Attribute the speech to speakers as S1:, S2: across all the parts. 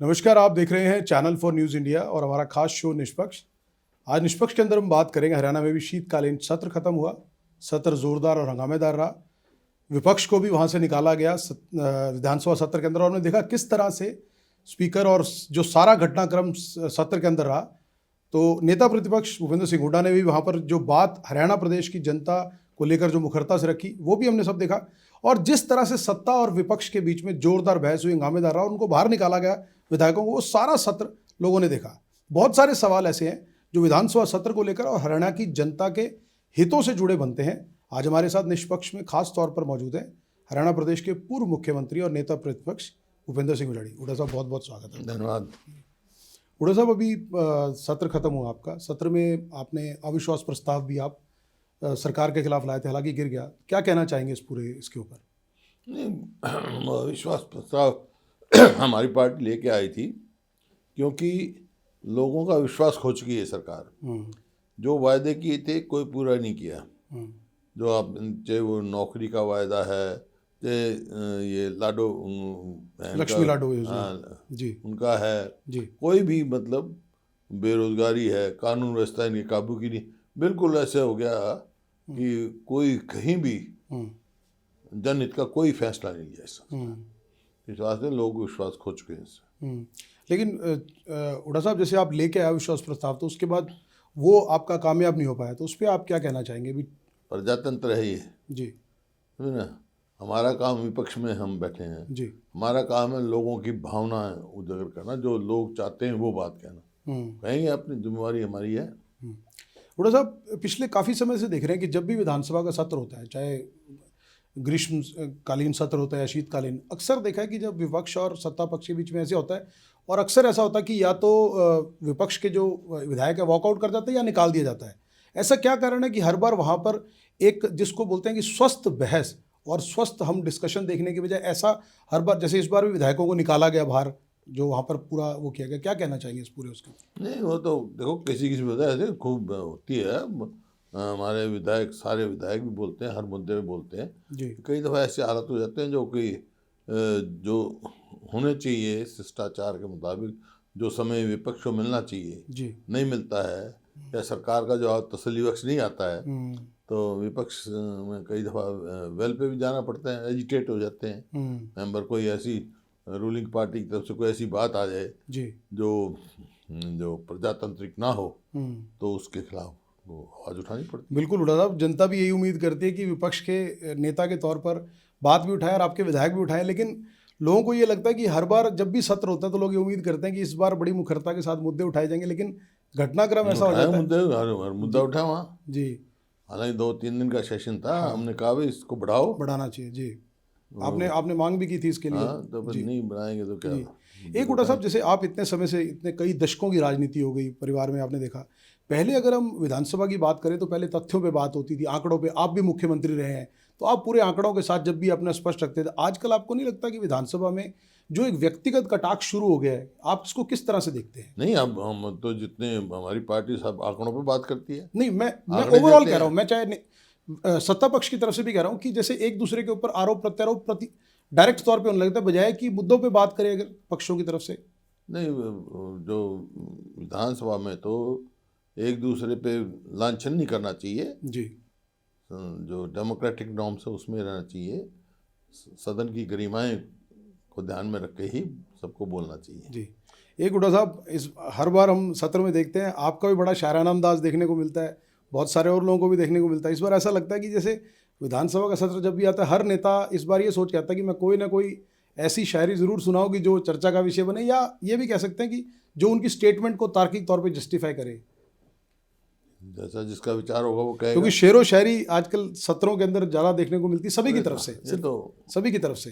S1: नमस्कार, आप देख रहे हैं चैनल फॉर न्यूज़ इंडिया और हमारा खास शो निष्पक्ष। आज निष्पक्ष के अंदर हम बात करेंगे, हरियाणा में भी शीतकालीन सत्र खत्म हुआ। सत्र जोरदार और हंगामेदार रहा। विपक्ष को भी वहां से निकाला गया विधानसभा सत्र के अंदर, और हमने देखा किस तरह से स्पीकर और जो सारा घटनाक्रम सत्र के अंदर रहा। तो नेता प्रतिपक्ष भूपेंद्र सिंह हुड्डा ने भी वहाँ पर जो बात हरियाणा प्रदेश की जनता को लेकर जो मुखरता से रखी, वो भी हमने सब देखा। और जिस तरह से सत्ता और विपक्ष के बीच में जोरदार बहस हुई, हंगामेदार रहा और उनको बाहर निकाला गया विधायकों को, वो सारा सत्र लोगों ने देखा। बहुत सारे सवाल ऐसे हैं जो विधानसभा सत्र को लेकर और हरियाणा की जनता के हितों से जुड़े बनते हैं। आज हमारे साथ निष्पक्ष में खास तौर पर मौजूद हैं हरियाणा प्रदेश के पूर्व मुख्यमंत्री और नेता प्रतिपक्ष भूपेंद्र सिंह हुड्डा। हुड्डा साहब, बहुत बहुत स्वागत है।
S2: धन्यवाद।
S1: हुड्डा साहब, अभी सत्र खत्म हुआ आपका। सत्र में आपने अविश्वास प्रस्ताव भी आप सरकार के खिलाफ लाए थे, हालांकि गिर गया। क्या कहना चाहेंगे इस पूरे इसके ऊपर?
S2: नहीं, अविश्वास प्रस्ताव हमारी पार्टी लेके आई थी क्योंकि लोगों का विश्वास खो चुकी है सरकार। जो वायदे किए थे कोई पूरा नहीं किया। जो आप चाहे वो नौकरी का वायदा है, चाहे ये लाडो
S1: लक्ष्मी लाडो
S2: जी उनका है जी, कोई भी मतलब बेरोजगारी है, कानून व्यवस्था इनके काबू की नहीं। बिल्कुल ऐसे हो गया कि कोई कहीं भी जनहित का कोई फैसला नहीं लिया इस बात से लोग विश्वास खो चुके हैं इससे।
S1: लेकिन हुड्डा साहब, जैसे आप लेके आए विश्वास प्रस्ताव, तो उसके बाद वो आपका कामयाब नहीं हो पाया, तो उस पर आप क्या कहना चाहेंगे? भी
S2: प्रजातंत्र है ये
S1: जी,
S2: है ना। हमारा काम विपक्ष में हम बैठे हैं
S1: जी,
S2: हमारा काम है लोगों की भावना उजागर करना, जो लोग चाहते हैं वो बात कहना। कहेंगे अपनी जिम्मेवारी हमारी है।
S1: हुड्डा साहब, पिछले काफ़ी समय से देख रहे हैं कि जब भी विधानसभा का सत्र होता है, चाहे ग्रीष्मकालीन सत्र होता है या शीतकालीन, अक्सर देखा है कि जब विपक्ष और सत्ता पक्ष के बीच में ऐसे होता है, और अक्सर ऐसा होता है कि या तो विपक्ष के जो विधायक है वॉकआउट कर जाते हैं या निकाल दिया जाता है। ऐसा क्या कारण है कि हर बार वहाँ पर एक जिसको बोलते हैं कि स्वस्थ बहस और स्वस्थ हम डिस्कशन देखने की बजाय ऐसा हर बार, जैसे इस बार भी विधायकों को निकाला गया बाहर, जो वहाँ पर पूरा वो किया गया, क्या कहना चाहेंगे इस पूरे उसके?
S2: नहीं, वो तो देखो किसी किसी वजह से खूब होती है। हमारे विधायक, सारे विधायक भी बोलते हैं, हर मुद्दे पे बोलते हैं जी। कई दफ़ा ऐसे हालात हो जाते हैं जो कि जो होने चाहिए शिष्टाचार के मुताबिक, जो समय विपक्ष को मिलना चाहिए जी, नहीं मिलता है, या सरकार का जो तसल्ली बख्श नहीं आता है, तो विपक्ष में कई दफ़ा वेल पे भी जाना पड़ता है, एजिटेट हो जाते हैं मेंबर। कोई ऐसी रूलिंग पार्टी की तरफ से कोई ऐसी बात आ जाए जी जो प्रजातांत्रिक ना हो, तो उसके खिलाफ वो आवाज़ उठानी पड़ती।
S1: बिल्कुल हुड्डा साहब, जनता भी यही उम्मीद करती है कि विपक्ष के नेता के तौर पर बात भी उठाएं और आपके विधायक भी उठाएं, लेकिन लोगों को ये लगता है कि हर बार जब भी सत्र होता है तो लोग ये उम्मीद करते हैं कि इस बार बड़ी मुखरता के साथ मुद्दे उठाए जाएंगे, लेकिन घटनाक्रम ऐसा हो जाता है।
S2: हर मुद्दा उठा वहाँ
S1: जी,
S2: हालांकि 2-3 दिन का सेशन था। हाँ। हमने कहा भाई इसको बढ़ाना
S1: चाहिए जी। आपने मांग भी की थी इसके लिए।
S2: हाँ, तो फिर नहीं बढ़ाएंगे तो क्या।
S1: एक हुड्डा साहब, जैसे आप इतने समय से, इतने कई दशकों की राजनीति हो गई परिवार में, आपने देखा, पहले अगर हम विधानसभा की बात करें तो पहले तथ्यों पे बात होती थी, आंकड़ों पे। आप भी मुख्यमंत्री रहे हैं तो आप पूरे आंकड़ों के साथ जब भी अपना स्पष्ट रखते थे। आजकल आपको नहीं लगता कि विधानसभा में जो एक व्यक्तिगत कटाक्ष शुरू हो गया है, आप इसको किस तरह से देखते हैं?
S2: नहीं, अब हम तो जितने हमारी पार्टी सब आंकड़ों पे बात करती है।
S1: नहीं, मैं ओवरऑल कह रहा हूँ, मैं चाहे सत्ता पक्ष की तरफ से भी कह रहा हूँ कि जैसे एक दूसरे के ऊपर आरोप प्रत्यारोप डायरेक्ट तौर पे होने लगता है, बजाय कि मुद्दों पे बात करें अगर पक्षों की तरफ से।
S2: नहीं, जो विधानसभा में तो एक दूसरे पे लांछन नहीं करना चाहिए जी। जो डेमोक्रेटिक नॉर्म्स है उसमें रहना चाहिए। सदन की गरिमाएं को ध्यान में रख के ही सबको बोलना चाहिए
S1: जी। एक हुड्डा साहब, इस हर बार हम सत्र में देखते हैं आपका भी बड़ा शायराना अंदाज देखने को मिलता है, बहुत सारे और लोगों को भी देखने को मिलता है। इस बार ऐसा लगता है कि जैसे विधानसभा का सत्र जब भी आता है, हर नेता इस बार ये सोच के आता है कि मैं कोई ना कोई ऐसी शायरी ज़रूर सुनाऊंगी जो चर्चा का विषय बने, या ये भी कह सकते हैं कि जो उनकी स्टेटमेंट को तार्किक तौर पे जस्टिफाई करे।
S2: जैसा जिसका विचार होगा वो कहेगा।
S1: क्योंकि शेरो शायरी आजकल सत्रों के अंदर ज़्यादा देखने को मिलती, सभी की तरफ से,
S2: तो
S1: सभी की तरफ से।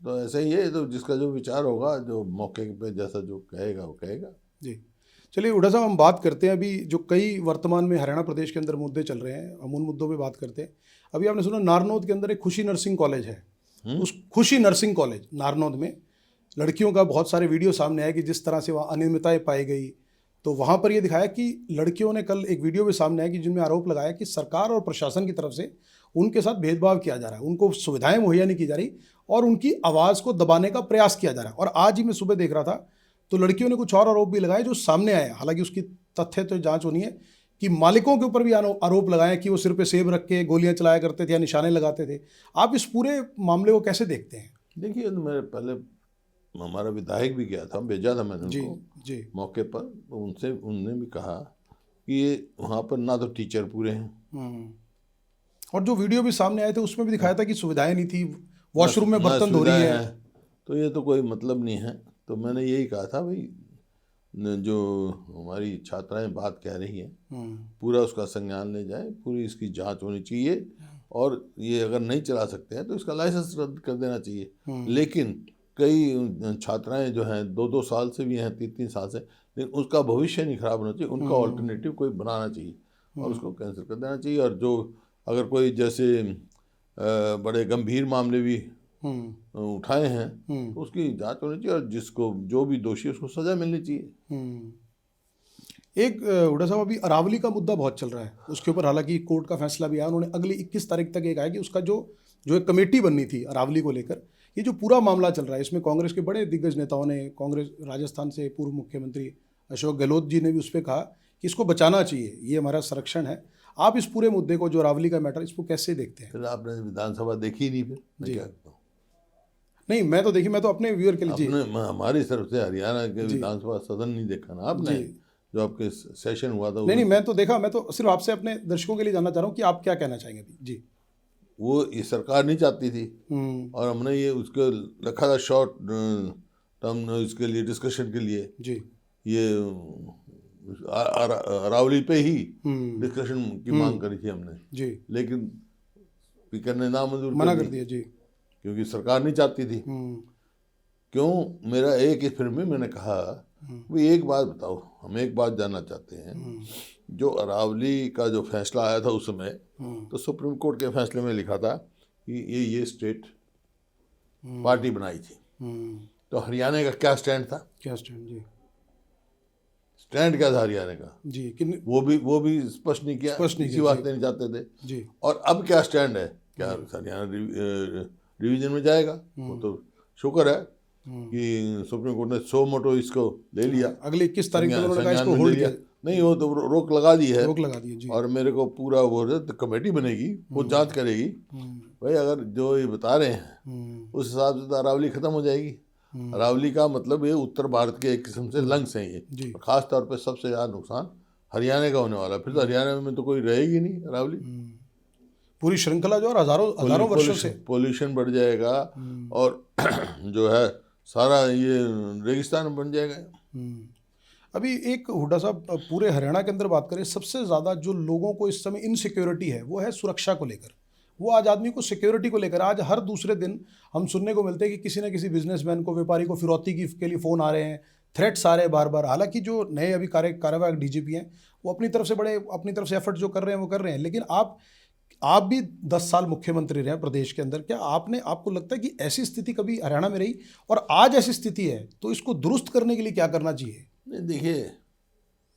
S2: तो ऐसे ही है, तो जिसका जो विचार होगा, जो मौके पे जैसा जो कहेगा वो कहेगा
S1: जी। चलिए हुड्डा साहब, हम बात करते हैं अभी जो कई वर्तमान में हरियाणा प्रदेश के अंदर मुद्दे चल रहे हैं, हम उन मुद्दों पे बात करते हैं। अभी आपने सुना नारनौद के अंदर एक खुशी नर्सिंग कॉलेज है। उस खुशी नर्सिंग कॉलेज नारनौद में लड़कियों का बहुत सारे वीडियो सामने आए कि जिस तरह से वहाँ अनियमितताएं पाई गई। तो वहाँ पर ये दिखाया कि लड़कियों ने, कल एक वीडियो भी सामने आया कि जिनमें आरोप लगाया कि सरकार और प्रशासन की तरफ से उनके साथ भेदभाव किया जा रहा है, उनको सुविधाएं मुहैया नहीं की जा रही और उनकी आवाज़ को दबाने का प्रयास किया जा रहा है। और आज ही मैं सुबह देख रहा था तो लड़कियों ने कुछ और आरोप भी लगाए जो सामने आए, हालांकि उसकी तथ्य तो जांच होनी है, कि मालिकों के ऊपर भी आरोप लगाए कि वो सिर पे सेब रख के गोलियां चलाया करते थे या निशाने लगाते थे। आप इस पूरे मामले को कैसे देखते हैं?
S2: देखिए, तो मेरे पहले हमारा विधायक भी गया था, भेजा था मैंने
S1: जी
S2: उनको
S1: जी।
S2: मौके पर, तो उनसे उनने भी कहा कि ये वहाँ पर ना तो टीचर पूरे हैं,
S1: और जो वीडियो भी सामने आए थे उसमें भी दिखाया था कि सुविधाएं नहीं थी, वॉशरूम में
S2: ना
S1: बर्तन धो रही
S2: सुविधाएं
S1: है।
S2: हैं, तो ये तो कोई मतलब नहीं है। तो मैंने यही कहा था भाई, जो हमारी छात्राएं बात कह रही हैं, पूरा उसका संज्ञान ले जाए, पूरी इसकी जांच होनी चाहिए, और ये अगर नहीं चला सकते हैं तो इसका लाइसेंस रद्द कर देना चाहिए। लेकिन कई छात्राएं जो हैं 2-2 साल से भी हैं, 3-3 साल से, लेकिन उसका भविष्य नहीं खराब होना चाहिए, उनका ऑल्टरनेटिव कोई बनाना चाहिए और उसको कैंसिल कर देना चाहिए। और जो अगर कोई जैसे बड़े गंभीर मामले भी उठाए हैं तो उसकी जांच होनी चाहिए, और जिसको जो भी दोषी है उसको सजा मिलनी चाहिए।
S1: एक हुड्डा साहब, अभी अरावली का मुद्दा बहुत चल रहा है, उसके ऊपर हालांकि कोर्ट का फैसला भी आया, उन्होंने अगली 21 तारीख तक एक आया कि उसका जो जो एक कमेटी बननी थी अरावली को लेकर, ये जो पूरा मामला चल रहा है इसमें कांग्रेस के बड़े दिग्गज नेताओं ने, कांग्रेस राजस्थान से पूर्व मुख्यमंत्री अशोक गहलोत जी ने भी उस पर कहा कि इसको बचाना चाहिए, ये हमारा संरक्षण है। आप इस पूरे मुद्दे को, जो अरावली का मैटर, इसको कैसे देखते हैं?
S2: फिर आपने विधानसभा देखी ही नहीं, फिर मैं क्या कहता हूँ।
S1: नहीं, मैं तो देखी, मैं तो अपने व्यूअर के लिए। जी
S2: आपने हमारी तरफ से हरियाणा के
S1: जी
S2: विधानसभा सदन नहीं देखा ना आपने,
S1: जी।
S2: जो आपके सेशन हुआ था?
S1: नहीं, मैं तो देखा, मैं तो सिर्फ आपसे अपने दर्शकों के लिए जानना चाह रहा हूँ कि आप क्या कहना चाहेंगे अभी। जी।
S2: वो ये सरकार नहीं चाहती थी, और हमने ये उसको रखा था शॉर्ट टर्म इसके लिए, डिस्कशन के लिए।
S1: जी
S2: ये अरावली पे ही डिस्कशन की मांग करी थी हमने,
S1: जी।
S2: लेकिन स्पीकर ने नामंजूर
S1: मना
S2: कर
S1: कर
S2: दी,
S1: दिया। जी।
S2: क्योंकि सरकार नहीं चाहती थी। क्यों? मेरा एक ही फिल्म में मैंने कहा, भाई एक बात बताओ, हम एक बात जानना चाहते हैं, जो अरावली का जो फैसला आया था उस समय, तो सुप्रीम कोर्ट के फैसले में लिखा था कि ये स्टेट पार्टी बनाई थी, तो हरियाणा का क्या स्टैंड था?
S1: क्या स्टैंड? जी
S2: स्टैंड क्या था हरियाणा का?
S1: जी।
S2: वो भी स्पष्ट नहीं किया, इसी वास्ते नहीं चाहते थे।
S1: जी।
S2: और अब क्या स्टैंड है? क्या हरियाणा डिवीजन में जाएगा? वो तो शुक्र है कि सुप्रीम कोर्ट ने सो मोटो इसको ले लिया,
S1: अगले 21 तारीख तक उन्होंने कहा
S2: संज्ञान
S1: इसको
S2: में ले
S1: होल्ड
S2: लिया।
S1: किया।
S2: नहीं, वो तो रोक लगा दी है,
S1: रोक लगा दी है। जी।
S2: और मेरे को पूरा वो कमेटी बनेगी, वो जांच करेगी। भाई अगर जो ये बता रहे हैं उस हिसाब से तो अरावली खत्म हो जाएगी। अरावली का मतलब ये उत्तर भारत के एक किस्म से लंग्स हैं ये, और खास तौर पे सबसे ज़्यादा नुकसान हरियाणा का होने वाला है। फिर तो हरियाणा में तो कोई रहेगी नहीं अरावली,
S1: पूरी श्रृंखला जो, और हजारों वर्षों से
S2: पोल्यूशन बढ़ जाएगा, और जो है सारा ये रेगिस्तान बन जाएगा।
S1: अभी एक हुड्डा साहब, पूरे हरियाणा के अंदर बात करें, सबसे ज़्यादा जो लोगों को इस समय इनसिक्योरिटी है वो है सुरक्षा को लेकर। वो आज आदमी को सिक्योरिटी को लेकर, आज हर दूसरे दिन हम सुनने को मिलते हैं कि किसी न किसी बिजनेसमैन को, व्यापारी को फिरौती के लिए फ़ोन आ रहे हैं, थ्रेट्स आ रहे हैं बार बार। हालांकि जो नए अभी कार्यवाहक डीजीपी हैं वो अपनी तरफ से एफर्ट जो कर रहे हैं वो कर रहे हैं, लेकिन आप भी 10 साल मुख्यमंत्री रहे प्रदेश के अंदर, क्या आपको लगता है कि ऐसी स्थिति कभी हरियाणा में रही, और आज ऐसी स्थिति है तो इसको दुरुस्त करने के लिए क्या करना चाहिए?
S2: नहीं, देखिए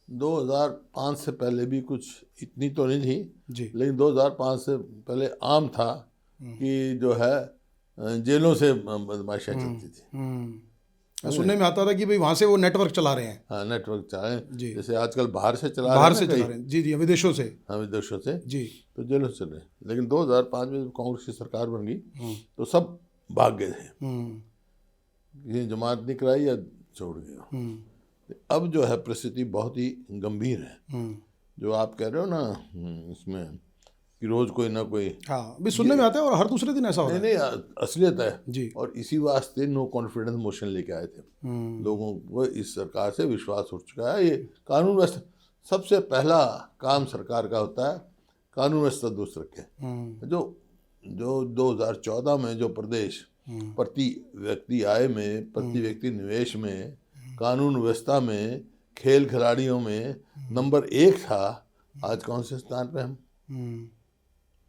S2: 2005 से पहले भी कुछ इतनी तो नहीं थी
S1: जी।
S2: लेकिन 2005 से पहले आम था कि जो है जेलों से बदमाशियाँ चलती थी।
S1: सुनने में आता था कि भाई वहाँ से वो नेटवर्क चला रहे हैं।
S2: हाँ, नेटवर्क चलाए,
S1: जी।
S2: जैसे आजकल बाहर से चला
S1: बाहर
S2: रहे
S1: से चला रहे हैं। जी जी, विदेशों से।
S2: हाँ, विदेशों से।
S1: जी।
S2: तो जेलों से चल रहे। लेकिन 2005 में जब कांग्रेस की सरकार बन गई तो सब भाग गए थे, ये जमात नहीं कराई या छोड़ गए। अब जो है परिस्थिति बहुत ही गंभीर है, जो आप कह रहे हो ना इसमें कि रोज कोई ना कोई,
S1: हाँ, भी सुनने में आता है, और हर दूसरे दिन ऐसा हो रहा है।
S2: नहीं, असलियत है
S1: जी।
S2: और इसी वास्ते नो कॉन्फिडेंस मोशन लेके आए थे। लोगों को इस सरकार से विश्वास उठ चुका है। ये कानून व्यवस्था, सबसे पहला काम सरकार का होता है कानून व्यवस्था दुरुस्त रखे। जो 2014 में जो प्रदेश प्रति व्यक्ति आय में, प्रति व्यक्ति निवेश में, कानून व्यवस्था में, खेल खिलाड़ियों में नंबर 1 था, आज कौन से स्थान पे हम?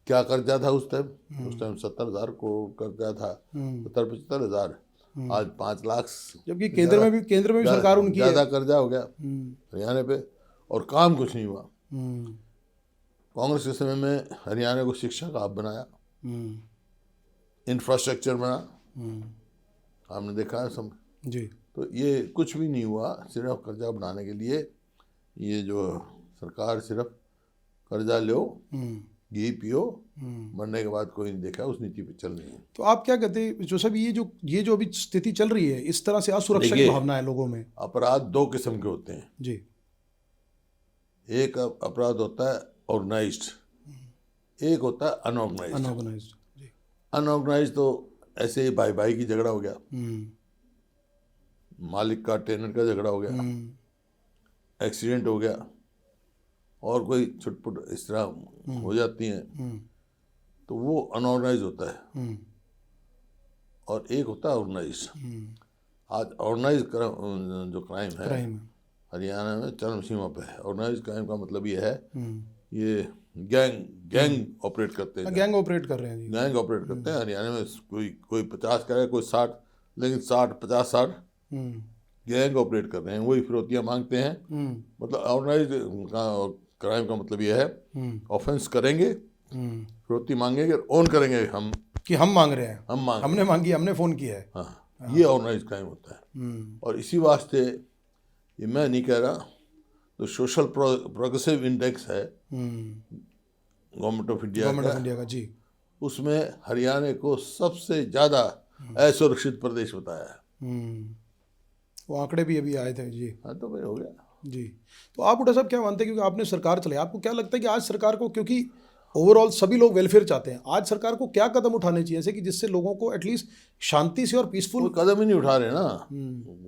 S2: क्या कर्जा था उस टाइम 70,000 करोड़ कर्जा था, 70-75,000, आज 5 लाख,
S1: जबकि केंद्र में भी सरकार उनकी है।
S2: ज़्यादा कर्जा हो गया हरियाणा पे, और काम कुछ नहीं हुआ। कांग्रेस के समय में हरियाणा को शिक्षा का हब बनाया, इंफ्रास्ट्रक्चर बना, हमने देखा है सब।
S1: जी।
S2: तो ये कुछ भी नहीं हुआ, सिर्फ कर्जा बढ़ाने के लिए ये जो सरकार सिर्फ कर्जा लो, घी पियो, मरने के बाद कोई नहीं देखा, उस नीति पे चल रही है।
S1: तो आप क्या कहते हैं जोसेफ, ये जो अभी स्थिति चल रही है, इस तरह से असुरक्षा की भावना है लोगों में?
S2: अपराध दो किस्म के होते हैं
S1: जी।
S2: एक अपराध होता है ऑर्गेनाइज्ड, एक होता है अनऑर्गेनाइज्ड।
S1: अनऑर्गेनाइज्ड, जी।
S2: अनऑर्गेनाइज्ड तो ऐसे ही भाई भाई की झगड़ा हो गया, मालिक का टेनेंट का झगड़ा हो गया, एक्सीडेंट हो गया, और कोई छुटपुट इस तरह हो जाती हैं, तो वो अनऑर्गेनाइज होता है। और एक होता है ऑर्गेनाइज। आज ऑर्गेनाइज जो क्राइम है हरियाणा में चरम सीमा पे है। ऑर्गेनाइज क्राइम का मतलब ये है, ये गैंग ऑपरेट करते हैं।
S1: गैंग ऑपरेट कर रहे हैं जी।
S2: गैंग ऑपरेट करते हैं हरियाणा में। कोई 50 करे, कोई 60, लेकिन 60 गैंग ऑपरेट कर रहे हैं। वही फिरौतियाँ मांगते हैं। मतलब ऑर्गेनाइज क्राइम का मतलब ये है, ऑफेंस करेंगे, फिरौती मांगेंगे, ओन करेंगे हम
S1: कि हम मांग रहे हैं, हमने मांगी, हमने फोन किया है।
S2: हाँ, ये ऑर्गेनाइज क्राइम होता है। और इसी वास्ते ये मैं नहीं कह रहा, तो सोशल प्रोग्रेसिव इंडेक्स है गवर्नमेंट ऑफ इंडिया
S1: का जी,
S2: उसमें हरियाणा को सबसे ज़्यादा असुरक्षित प्रदेश बताया है।
S1: वो आंकड़े भी अभी आए थे जी।
S2: हाँ, तो भाई हो गया
S1: जी। तो आप उठा साहब क्या मानते हैं, क्योंकि आपने सरकार चलाई, आपको क्या लगता है कि आज सरकार को, क्योंकि ओवरऑल सभी लोग वेलफेयर चाहते हैं, आज सरकार को क्या कदम उठाने चाहिए ऐसे कि जिससे लोगों को एटलीस्ट शांति से और पीसफुल?
S2: वो कदम ही नहीं उठा रहे ना।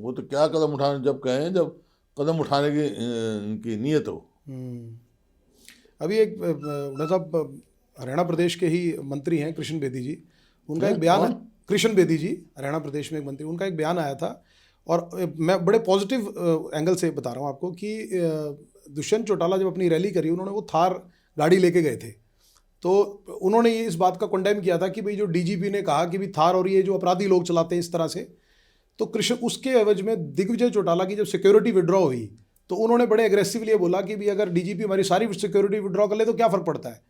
S2: वो तो क्या कदम उठाने, जब कहें, जब कदम उठाने की इनकी नीयत हो।
S1: अभी एक उठा साहब हरियाणा प्रदेश के ही मंत्री हैं कृष्ण बेदी जी, उनका एक बयान, कृष्ण बेदी जी हरियाणा प्रदेश में एक मंत्री, उनका एक बयान आया था, और मैं बड़े पॉजिटिव एंगल से बता रहा हूँ आपको कि दुष्यंत चौटाला जब अपनी रैली करी, उन्होंने वो थार गाड़ी लेके गए थे, तो उन्होंने ये इस बात का कंडेम किया था कि भाई जो डीजीपी ने कहा कि भाई थार और ये जो अपराधी लोग चलाते हैं इस तरह से, तो कृष्ण उसके एवज में दिग्विजय चौटाला की जब सिक्योरिटी विड्रॉ हुई, तो उन्होंने बड़े एग्रेसिवली ये बोला कि भाई अगर डीजीपी हमारी सारी सिक्योरिटी विड्रॉ कर ले तो क्या फ़र्क पड़ता है।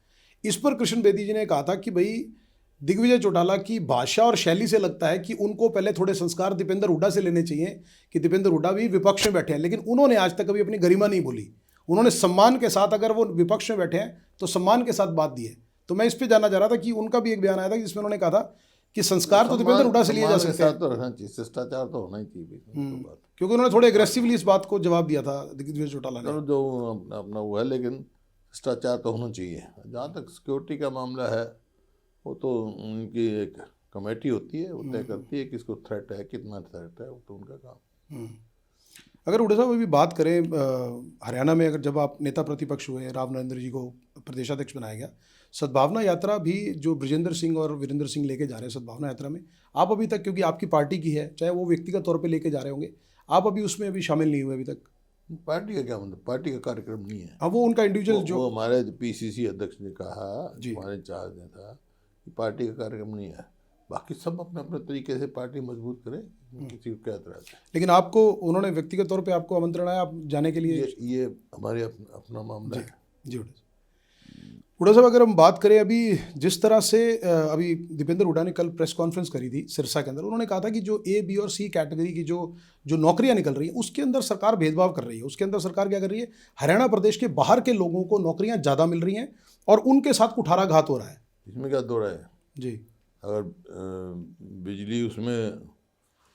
S1: इस पर कृष्ण बेदी जी ने कहा था कि भाई दिग्विजय चौटाला की भाषा और शैली से लगता है कि उनको पहले थोड़े संस्कार दीपेंद्र हुड्डा से लेने चाहिए, कि दीपेंद्र हुड्डा भी विपक्ष में बैठे हैं, लेकिन उन्होंने आज तक कभी अपनी गरिमा नहीं बोली। उन्होंने सम्मान के साथ, अगर वो विपक्ष में बैठे हैं तो सम्मान के साथ बात दी है। तो मैं इस पे जानना चाह रहा था कि उनका भी एक बयान आया था जिसमें उन्होंने कहा था कि संस्कार तो दीपेंद्र हुड्डा से लिए जा सकते हैं,
S2: तो रहना चाहिए, शिष्टाचार तो होना ही चाहिए,
S1: क्योंकि उन्होंने थोड़े एग्रेसिवली इस बात को जवाब दिया था दिग्विजय चौटाला ने।
S2: जो अपना वो है, लेकिन शिष्टाचार तो होना चाहिए। जहाँ तक सिक्योरिटी का मामला है, वो तो उनकी एक कमेटी होती है, वो तय करती है कि इसको थ्रेट है, कितना थ्रेट है, वो तो उनका काम।
S1: अगर हुड्डा साहब अभी बात करें हरियाणा में, अगर जब आप नेता प्रतिपक्ष हुए, राव नरेंद्र जी को प्रदेशाध्यक्ष बनाया गया, सद्भावना यात्रा भी जो ब्रजेंद्र सिंह और वीरेंद्र सिंह लेके जा रहे हैं सद्भावना यात्रा में, आप अभी तक, क्योंकि आपकी पार्टी की है, चाहे वो व्यक्तिगत तौर पे लेके जा रहे होंगे, आप अभी उसमें अभी शामिल नहीं हुए अभी तक?
S2: पार्टी का क्या मतलब, पार्टी का कार्यक्रम नहीं है।
S1: अब वो उनका इंडिविजुअल जो
S2: वो हमारे पीसीसी अध्यक्ष ने कहा, हमारे इंचार्ज ने था कि पार्टी का कार्यक्रम नहीं है, बाकी सब अपने अपने तरीके से पार्टी मजबूत करें, किसी को क्या एतराज है।
S1: लेकिन आपको उन्होंने व्यक्तिगत तौर पे आपको आमंत्रण आया आप जाने के लिए?
S2: ये हमारे अपना मामला है
S1: जी। हुड्डा साहब अगर हम बात करें अभी जिस तरह से अभी दीपेंद्र हुड्डा ने कल प्रेस कॉन्फ्रेंस करी थी सिरसा के अंदर, उन्होंने कहा था कि जो ए, बी और सी कैटेगरी की जो नौकरियां निकल रही हैं उसके अंदर सरकार भेदभाव कर रही है। उसके अंदर सरकार क्या कर रही है, हरियाणा प्रदेश के बाहर के लोगों को नौकरियां ज़्यादा मिल रही हैं और उनके साथ कुठाराघात हो रहा है।
S2: इसमें क्या दो रहा है
S1: जी।
S2: अगर बिजली उसमें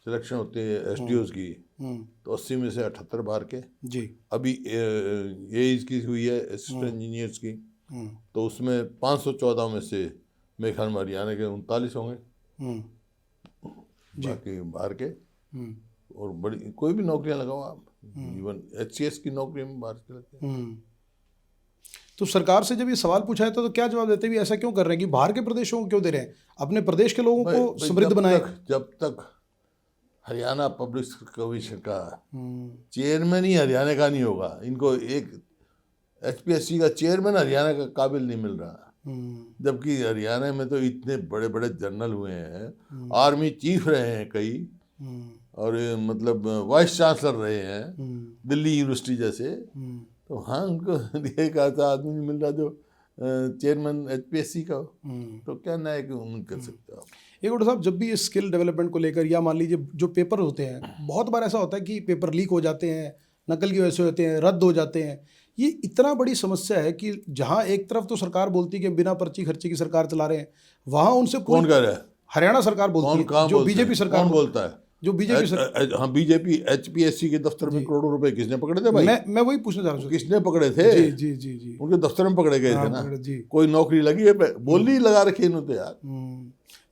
S2: सिलेक्शन होती है एसडीओज की, तो 80 में से 78 बाहर के।
S1: जी।
S2: अभी एज की हुई है असिस्टेंट इंजीनियर्स की, तो उसमें 514 में से मेरे ख्याल में हरियाणा के 39 होंगे, बाकी बाहर के। और बड़ी कोई भी नौकरियां लगाओ आप, इवन एचसीएस की नौकरी में बाहर के लगते हैं।
S1: तो सरकार से जब ये सवाल पूछा है तो क्या जवाब देते भी ऐसा क्यों कर रहे हैं कि बाहर के प्रदेशों को क्यों दे रहे हैं, अपने प्रदेश के लोगों को समृद्ध बनाए?
S2: जब तक हरियाणा पब्लिक कमीशन का चेयरमैन ही हरियाणा का नहीं होगा, इनको एक एचपीएससी का चेयरमैन हरियाणा का काबिल नहीं मिल रहा, जबकि हरियाणा में तो इतने बड़े बड़े जनरल हुए हैं, आर्मी चीफ रहे हैं कई, और मतलब वाइस चांसलर रहे हैं दिल्ली यूनिवर्सिटी जैसे। तो हाँ, उनको एक ऐसा आदमी नहीं मिल रहा जो चेयरमैन एचपीएससी का हो, तो क्या न्याय कर सकते हो आप?
S1: एक डॉक्टर साहब, जब भी ये स्किल डेवलपमेंट को लेकर या मान लीजिए जो पेपर होते हैं, बहुत बार ऐसा होता है कि पेपर लीक हो जाते हैं, नकल की वजह से होते हैं, रद्द हो जाते हैं। ये इतना बड़ी समस्या है कि जहां एक तरफ तो सरकार बोलती है कि बिना पर्ची खर्ची की सरकार चला रहे हैं, वहां उनसे
S2: कौन कह रहा है?
S1: हरियाणा सरकार बोलती
S2: कौन
S1: है,
S2: कहाँ
S1: जो
S2: बोलते हैं?
S1: बीजेपी सरकार
S2: कौन बोलता है?
S1: जो बीजेपी सरकार।
S2: हाँ, बीजेपी HPSC के दफ्तर में करोड़ों रुपए किसने पकड़े थे भाई?
S1: मैं वही पूछना चाह रहा हूँ।
S2: किसने पकड़े थे?
S1: जी जी जी जी।
S2: उनके दफ्तर में पकड़े गए थे ना।
S1: जी।
S2: कोई नौकरी लगी है? बोली लगा रखी है इन्होंने यार।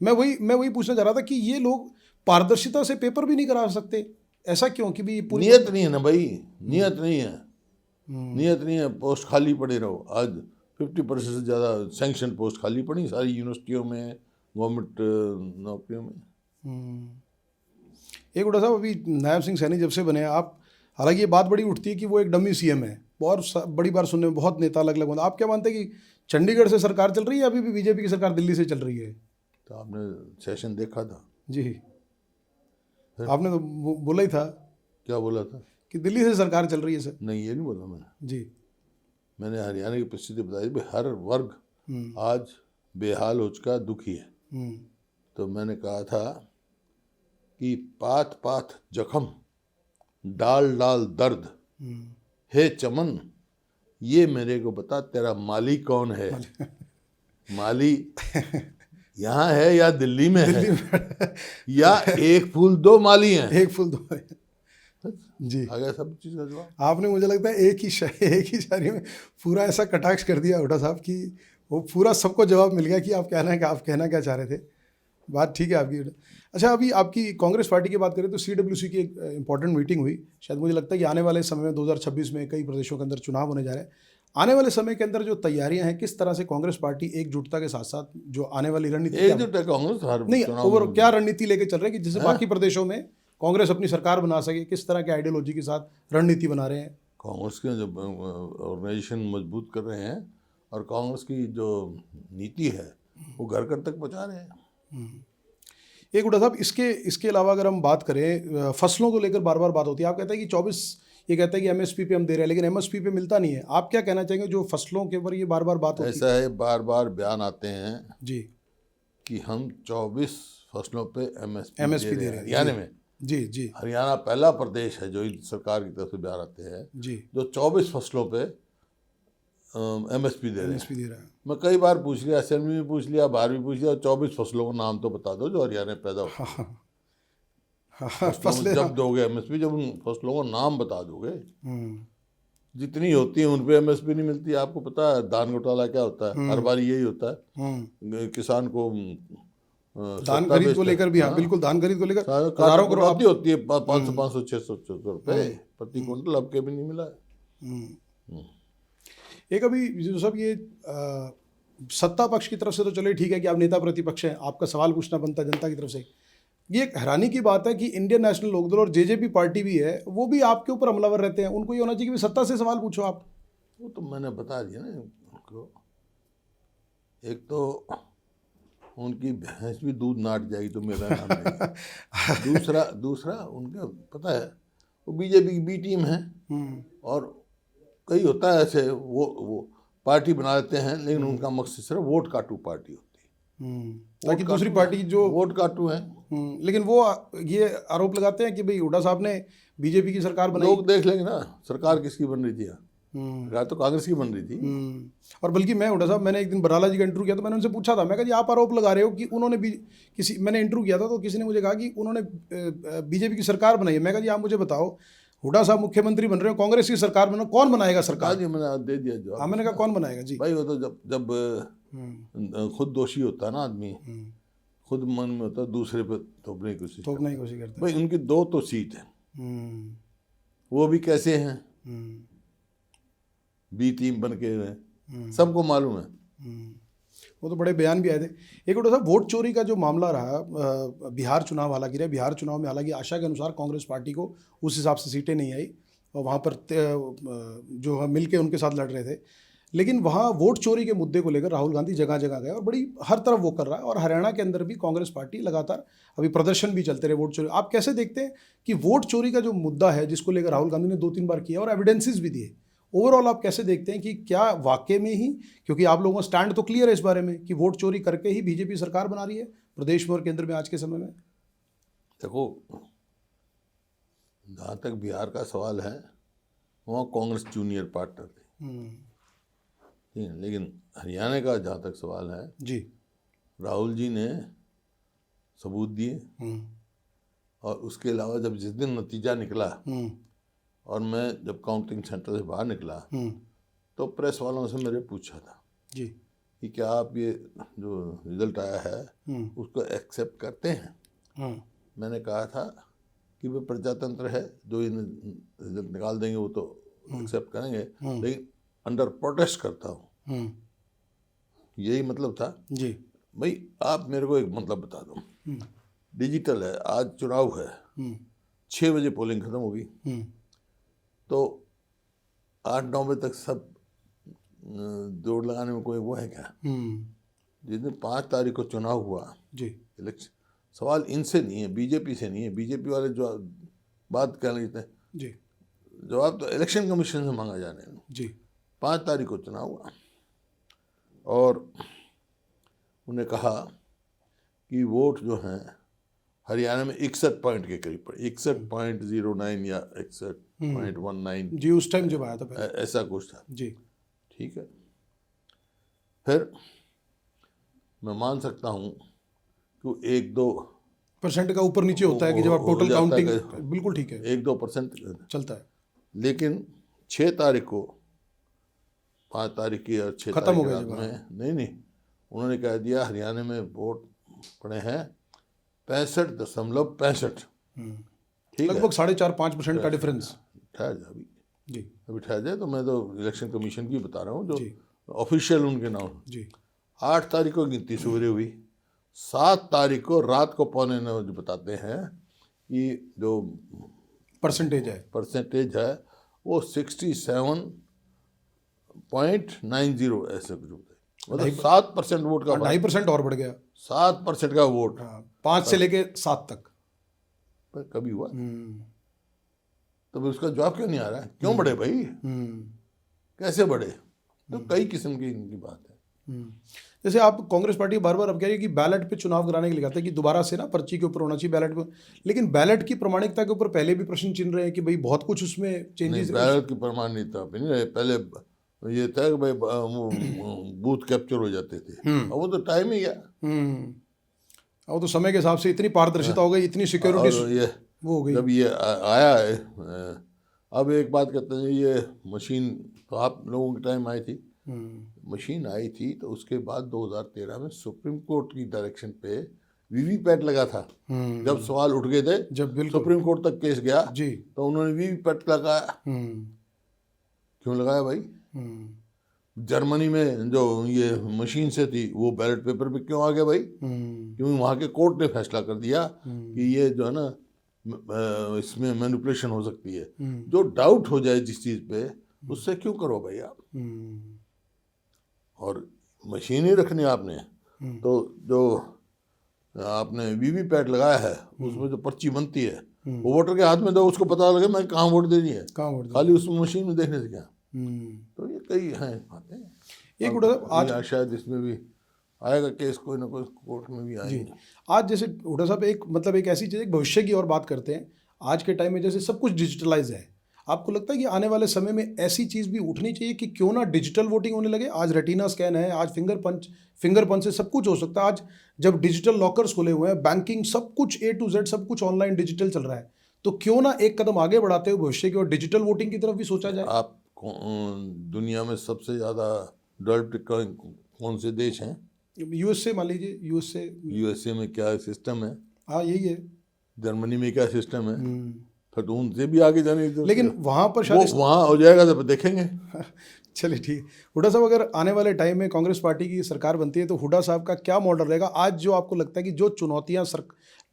S1: मैं वही पूछना चाह रहा था कि ये लोग पारदर्शिता से पेपर भी नहीं करा सकते, ऐसा क्यों? कि भी पूरी
S2: नियत नहीं है ना भाई, नियत नहीं है, नियत नहीं है। पोस्ट खाली पड़े रहो। आज 50% से ज़्यादा सैंक्शन पोस्ट खाली पड़ी सारी यूनिवर्सिटियों में, गवर्नमेंट नौकरियों में।
S1: एक डॉक्टर साहब, अभी नायब सिंह सैनी जब से बने आप, हालांकि ये बात बड़ी उठती है कि वो एक डमी CM है, बहुत बड़ी बार सुनने में बहुत नेता अलग अलग होता है। आप क्या मानते हैं कि चंडीगढ़ से सरकार चल रही है या अभी भी बीजेपी की सरकार दिल्ली से चल रही है?
S2: तो आपने सेशन देखा था?
S1: जी, आपने तो बोला ही था।
S2: क्या बोला था?
S1: कि दिल्ली से सरकार चल रही है सर।
S2: नहीं, ये नहीं बोला मैंने।
S1: जी,
S2: मैंने हरियाणा की परिस्थिति बताई भाई, हर वर्ग आज बेहाल हो चुका, दुखी है। तो मैंने कहा था कि पात पात जख्म, डाल डाल दर्द, हे चमन, ये मेरे को बता तेरा माली कौन है? माली यहाँ है या दिल्ली में है? या एक फूल दो माली हैं?
S1: एक फूल दो। जी,
S2: आ गया सब चीज़ का जवाब।
S1: आपने मुझे लगता है एक ही शायरी में पूरा ऐसा कटाक्ष कर दिया उठा साहब कि वो पूरा सबको जवाब मिल गया कि आप कहना क्या चाह रहे थे। बात ठीक है आपकी। अच्छा, अभी आपकी कांग्रेस पार्टी की बात करें तो CWC की एक इंपॉर्टेंट मीटिंग हुई। शायद मुझे लगता है कि आने वाले समय में 2026 में कई प्रदेशों के अंदर चुनाव होने जा रहे हैं। आने वाले समय के अंदर जो तैयारियां हैं, किस तरह से कांग्रेस पार्टी एकजुटता के साथ साथ जो आने वाली रणनीति
S2: एकजुट है कांग्रेस हर
S1: नहीं
S2: चुनाव
S1: ओवर
S2: में।
S1: क्या रणनीति लेके चल रहे हैं कि जिससे बाकी प्रदेशों में कांग्रेस अपनी सरकार बना सके? किस तरह के आइडियोलॉजी के साथ रणनीति बना रहे हैं?
S2: कांग्रेस के जब ऑर्गेनाइजेशन मजबूत कर रहे हैं और कांग्रेस की जो नीति है वो घर घर तक पहुँचा रहे हैं।
S1: एक उड़ा साहब, इसके अलावा अगर हम बात करें, फसलों को लेकर बार बार बात होती है। आप कहते हैं कि 24 ये कहता है कि MSP पे हम दे रहे हैं, लेकिन MSP पे मिलता नहीं है। आप क्या कहना चाहेंगे जो फसलों के ऊपर ये बार बार बात होती है?
S2: ऐसा है, बार बार बयान आते हैं
S1: जी
S2: कि हम 24 फसलों पे MSP
S1: दे रहे हैं
S2: हरियाणा में।
S1: जी जी
S2: हरियाणा पहला प्रदेश है जो सरकार की तरफ से बयान आते हैं
S1: जी,
S2: जो 24 फसलों पे MSP दे रहे हैं।
S1: MSP दे रहा है।
S2: मैं कई बार पूछ लिया, असेंबली में पूछ लिया, बाहर भी पूछ लिया, 24 फसलों का नाम तो बता दो जो हरियाणा में पैदा होती है। फसलों जब दोगे MSP, जब उन फसलों का नाम बता दोगे, जितनी होती है उन पे MSP नहीं मिलती। आपको पता है धान घोटाला क्या होता है? हर बार यही होता है, किसान को
S1: धान खरीद को लेकर भी। हाँ बिल्कुल, धान खरीद को लेकर हजारों करोड़
S2: करोड़ होती है, 500 600 रुपए प्रति क्विंटल, अब के भी नहीं मिला है।
S1: एक अभी जो सब ये सत्ता पक्ष की तरफ से तो चले ठीक है कि आप नेता प्रतिपक्ष हैं, आपका सवाल पूछना बनता है जनता की तरफ से। ये एक हैरानी की बात है कि इंडियन नेशनल लोकदल और JJP पार्टी भी है, वो भी आपके ऊपर हमलावर रहते हैं। उनको ये होना चाहिए कि सत्ता से सवाल पूछो आप।
S2: वो तो मैंने बता दिया ना उनको। एक तो उनकी भैंस भी दूध नाट जाएगी तो मेरा नाम नहीं। दूसरा उनका पता है वो BJP की B टीम है, और कई होता है ऐसे वो पार्टी बना लेते हैं, लेकिन उनका मकसद सिर्फ वोट काटू पार्टी होती है,
S1: ताकि दूसरी पार्टी जो
S2: वोट काटू है।
S1: लेकिन वो ये आरोप लगाते हैं कि भाई हुड्डा साहब ने BJP की सरकार बनाई।
S2: लोग देख लेंगे ना सरकार किसकी बन रही थी। सरकार तो कांग्रेस की बन रही थी।
S1: और बल्कि मैं हुड्डा साहब, मैंने एक दिन बराला जी का इंटरव्यू किया तो मैंने उनसे पूछा था, मैं कहा जी आप आरोप लगा रहे हो कि उन्होंने मैंने इंटरव्यू किया था तो किसी ने मुझे कहा कि उन्होंने BJP की सरकार बनाई है। मैं कहा जी आप मुझे बताओ, हुड्डा साहब मुख्यमंत्री बन रहे हो, कांग्रेस की सरकार बनो, कौन बनाएगा सरकार?
S2: जी मैंने दे दिया जवाब।
S1: हाँ, मैंने कहा कौन बनाएगा जी
S2: भाई। वो तो जब खुद दोषी होता है ना आदमी, खुद मन में होता है, दूसरे पे थोपने की कोशिश
S1: करता।
S2: भाई उनकी 2 तो सीट है, वो भी कैसे हैं, B टीम बन के रहे, सबको मालूम है।
S1: वो तो बड़े बयान भी आए थे। एक और साहब, वोट चोरी का जो मामला रहा बिहार चुनाव, हालांकि बिहार चुनाव में हालांकि आशा के अनुसार कांग्रेस पार्टी को उस हिसाब से सीटें नहीं आई और वहाँ पर जो मिल के उनके साथ लड़ रहे थे, लेकिन वहाँ वोट चोरी के मुद्दे को लेकर राहुल गांधी जगह जगह गए और बड़ी हर तरफ वो कर रहा है। और हरियाणा के अंदर भी कांग्रेस पार्टी लगातार अभी प्रदर्शन भी चलते रहे वोट चोरी। आप कैसे देखते हैं कि वोट चोरी का जो मुद्दा है जिसको लेकर राहुल गांधी ने 2-3 बार किया और एविडेंसेस भी दिए, ओवरऑल आप कैसे देखते हैं कि क्या वाकई में ही, क्योंकि आप लोगों का स्टैंड तो क्लियर है इस बारे में कि वोट चोरी करके ही BJP सरकार बना रही है, प्रदेश में और केंद्र में आज के समय में?
S2: देखो, जहाँ तक बिहार का सवाल है, वहाँ कांग्रेस जूनियर पार्टनर थी, ठीक है। लेकिन हरियाणा का जहाँ तक सवाल है
S1: जी,
S2: राहुल जी ने सबूत दिए, और उसके अलावा जब जिस दिन नतीजा निकला और मैं जब काउंटिंग सेंटर से बाहर निकला तो प्रेस वालों से मेरे पूछा था
S1: जी,
S2: कि क्या आप ये जो रिजल्ट आया है उसको एक्सेप्ट करते हैं। मैंने कहा था कि वो प्रजातंत्र है, जो इन रिजल्ट निकाल देंगे वो तो एक्सेप्ट करेंगे, लेकिन अंडर प्रोटेस्ट करता हूँ, यही मतलब था।
S1: जी,
S2: भाई आप मेरे को एक मतलब बता दो, डिजिटल है, आज चुनाव है, 6 बजे पोलिंग खत्म होगी, तो 8-9 बजे तक सब दौड़ लगाने में कोई वो है क्या? जिस दिन 5 तारीख को चुनाव हुआ
S1: जी,
S2: इलेक्शन, सवाल इनसे नहीं है, बीजेपी से नहीं है। बीजेपी वाले जो बात कर रहे थे,
S1: जी,
S2: जवाब तो इलेक्शन कमीशन से मांगा जाने में।
S1: जी,
S2: 5 तारीख को चुनाव हुआ और उन्हें कहा कि वोट जो हैं हरियाणा में 61 पॉइंट के करीब पड़े, 61.09 या 61.19
S1: जी, उस टाइम जब आया था पहले।
S2: ऐसा कुछ था,
S1: जी,
S2: ठीक है। फिर मैं मान सकता हूँ कि 1-2%
S1: का ऊपर नीचे होता है कि जब आप
S2: हो
S1: टोटल
S2: जाता है
S1: काउंटिंग, बिल्कुल ठीक है,
S2: 1-2%
S1: चलता है।
S2: लेकिन 6 तारीख को, 5 तारीख की और 6
S1: खत्म
S2: तारीख
S1: हो
S2: की
S1: गया
S2: रात
S1: जब,
S2: में, नहीं, उन्होंने कह दिया हरियाणा में वोट पड़े हैं 65.65, ठीक है।
S1: लगभग 4.5-5% का डिफरेंस।
S2: ठहर जा अभी,
S1: जी,
S2: अभी ठहर जाए, तो मैं तो इलेक्शन कमीशन की बता रहा हूँ जो
S1: जी,
S2: ऑफिशियल उनके नाम।
S1: जी,
S2: 8 तारीख को गिनती सवेरे हुई, 7 तारीख को रात को 8:45 जो बताते हैं कि जो परसेंटेज है वो 67.90 ऐसे कुछ होता है, मतलब 7% वोट का
S1: 2.5% और बढ़ गया।
S2: 7% का वोट,
S1: 5 से लेके 7 तक।
S2: पर कभी हुआ तो फिर उसका जवाब क्यों नहीं आ रहा है? क्यों बढ़े भाई, कैसे बढ़े? तो कई किस्म की इनकी बात है।
S1: जैसे आप कांग्रेस पार्टी बार बार अब कह रही है कि बैलेट पे चुनाव कराने के लिए कहते हैं कि दोबारा से ना पर्ची के ऊपर होना चाहिए बैलेट पे, लेकिन बैलेट की प्रामाणिकता के ऊपर पहले भी प्रश्न चिन्ह रहे हैं कि भाई बहुत कुछ उसमें
S2: नहीं,
S1: चेंजेस।
S2: बैलेट की प्रमाणिकता पे नहीं रहे, पहले ये था कि भाई वो बूथ कैप्चर हो जाते थे, अब वो तो टाइम ही गया।
S1: अब तो समय के हिसाब से इतनी पारदर्शिता हो गई, इतनी सिक्योरिटी
S2: और ये
S1: वो हो गई।
S2: जब ये आया है, अब एक बात कहते हैं, ये मशीन तो आप लोगों के टाइम आई थी, मशीन आई थी तो उसके बाद 2013 में सुप्रीम कोर्ट की डायरेक्शन पे वीवीपैट लगा था। जब सवाल उठ गए थे,
S1: जब बिल्कुल
S2: सुप्रीम कोर्ट तक केस गया
S1: जी,
S2: तो उन्होंने वीवीपैट लगाया। क्यों लगाया भाई? जर्मनी में जो ये मशीन से थी वो बैलेट पेपर पे क्यों आ गया भाई? क्योंकि वहाँ के कोर्ट ने फैसला कर दिया कि ये जो है ना इसमें मैनिपुलेशन हो सकती है। जो डाउट हो जाए जिस चीज़ पे, उससे क्यों करो भाई आप? और मशीन ही रखनी आपने, तो जो आपने वीवीपैट लगाया है उसमें जो पर्ची बनती है वो वोटर के हाथ में दो, उसको पता लगे मैं कहाँ वोट देनी है, खाली उस मशीन में देखने से क्या। तो ये कई हैं बातें।
S1: एक
S2: आज शायद इसमें भी आएगा केस, कोई ना कोई कोर्ट में भी आएंगे।
S1: आज जैसे हुड्डा साहब एक ऐसी चीज़, एक भविष्य की और बात करते हैं। आज के टाइम में जैसे सब कुछ डिजिटलाइज है, आपको लगता है कि आने वाले समय में ऐसी चीज़ भी उठनी चाहिए कि क्यों ना डिजिटल वोटिंग होने लगे? आज रेटिना स्कैन है, आज फिंगर पंच से सब कुछ हो सकता है। आज जब डिजिटल लॉकर्स खुले हुए हैं, बैंकिंग सब कुछ A to Z सब कुछ ऑनलाइन डिजिटल चल रहा है, तो क्यों ना एक कदम आगे बढ़ाते हुए भविष्य की और डिजिटल वोटिंग की तरफ भी सोचा जाए?
S2: आप दुनिया में सबसे ज़्यादा डेवलप्ड कौन से देश हैं?
S1: यूएसए मान लीजिए,
S2: यूएसए में क्या सिस्टम है?
S1: हाँ यही है।
S2: जर्मनी में क्या सिस्टम है? फिर तो उनसे भी आगे जाने की,
S1: लेकिन वहाँ पर शायद
S2: वहाँ हो जाएगा तो देखेंगे।
S1: चलिए ठीक। हुड्डा साहब, अगर आने वाले टाइम में कांग्रेस पार्टी की सरकार बनती है तो हुड्डा साहब का क्या मॉडल रहेगा? आज जो आपको लगता है कि जो चुनौतियाँ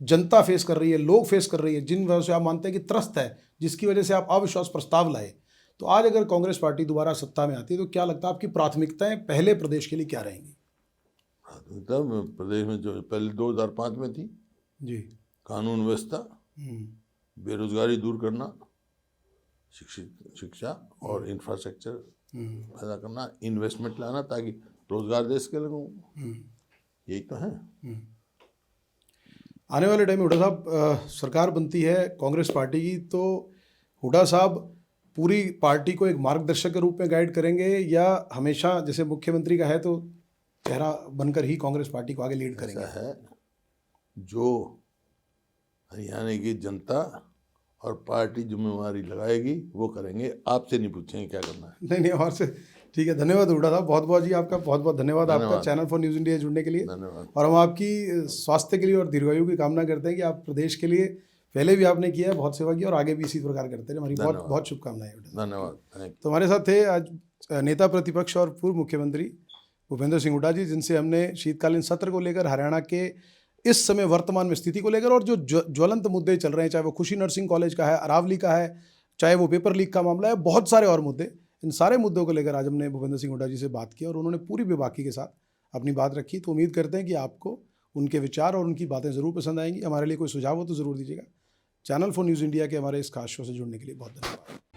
S1: जनता फेस कर रही है, लोग फेस कर रही है, जिन वजह से आप मानते हैं कि त्रस्त है, जिसकी वजह से आप अविश्वास प्रस्ताव लाए, तो आज अगर कांग्रेस पार्टी दोबारा सत्ता में आती है तो क्या लगता है आपकी प्राथमिकताएं पहले प्रदेश के लिए क्या रहेंगी?
S2: प्राथमिकता प्रदेश में जो पहले 2005 में थी
S1: जी,
S2: कानून व्यवस्था, बेरोजगारी दूर करना, शिक्षा और इंफ्रास्ट्रक्चर पैदा करना, इन्वेस्टमेंट लाना ताकि रोजगार दे सके लोगों को, यही तो है।
S1: आने वाले टाइम में हुड्डा साहब सरकार बनती है कांग्रेस पार्टी की, तो हुड्डा साहब पूरी पार्टी को एक मार्गदर्शक के रूप में गाइड करेंगे या हमेशा जैसे मुख्यमंत्री का है तो चेहरा बनकर ही कांग्रेस पार्टी को आगे लीड करेंगे?
S2: ऐसा है, जो हरियाणा की जनता और पार्टी जिम्मेवारी लगाएगी वो करेंगे, आपसे नहीं पूछेंगे क्या करना है।
S1: नहीं और से ठीक है। धन्यवाद हुड्डा साहब, बहुत बहुत जी आपका बहुत बहुत धन्यवाद आपका चैनल फॉर न्यूज़ इंडिया जुड़ने के लिए।
S2: धन्यवाद।
S1: और हम आपकी स्वास्थ्य के लिए और दीर्घायु की कामना करते हैं कि आप प्रदेश के लिए पहले भी आपने किया है, बहुत सेवा की और आगे भी इसी प्रकार करते हैं। हमारी बहुत बहुत शुभकामनाएं।
S2: धन्यवाद। Thank you.
S1: तो हमारे साथ थे आज नेता प्रतिपक्ष और पूर्व मुख्यमंत्री भूपेंद्र सिंह हुड्डा जी, जिनसे हमने शीतकालीन सत्र को लेकर, हरियाणा के इस समय वर्तमान में स्थिति को लेकर और जो ज्वलंत मुद्दे चल रहे हैं, चाहे वो खुशी नर्सिंग कॉलेज का है, अरावली का है, चाहे वो पेपर लीक का मामला है, बहुत सारे और मुद्दे, इन सारे मुद्दों को लेकर आज हमने भूपेंद्र सिंह हुड्डा जी से बात की और उन्होंने पूरी बेबाकी के साथ अपनी बात रखी। तो उम्मीद करते हैं कि आपको उनके विचार और उनकी बातें ज़रूर पसंद आएंगी। हमारे लिए कोई सुझाव हो तो ज़रूर दीजिएगा। चैनल फॉर न्यूज़ इंडिया के हमारे इस खास शो से जुड़ने के लिए बहुत धन्यवाद।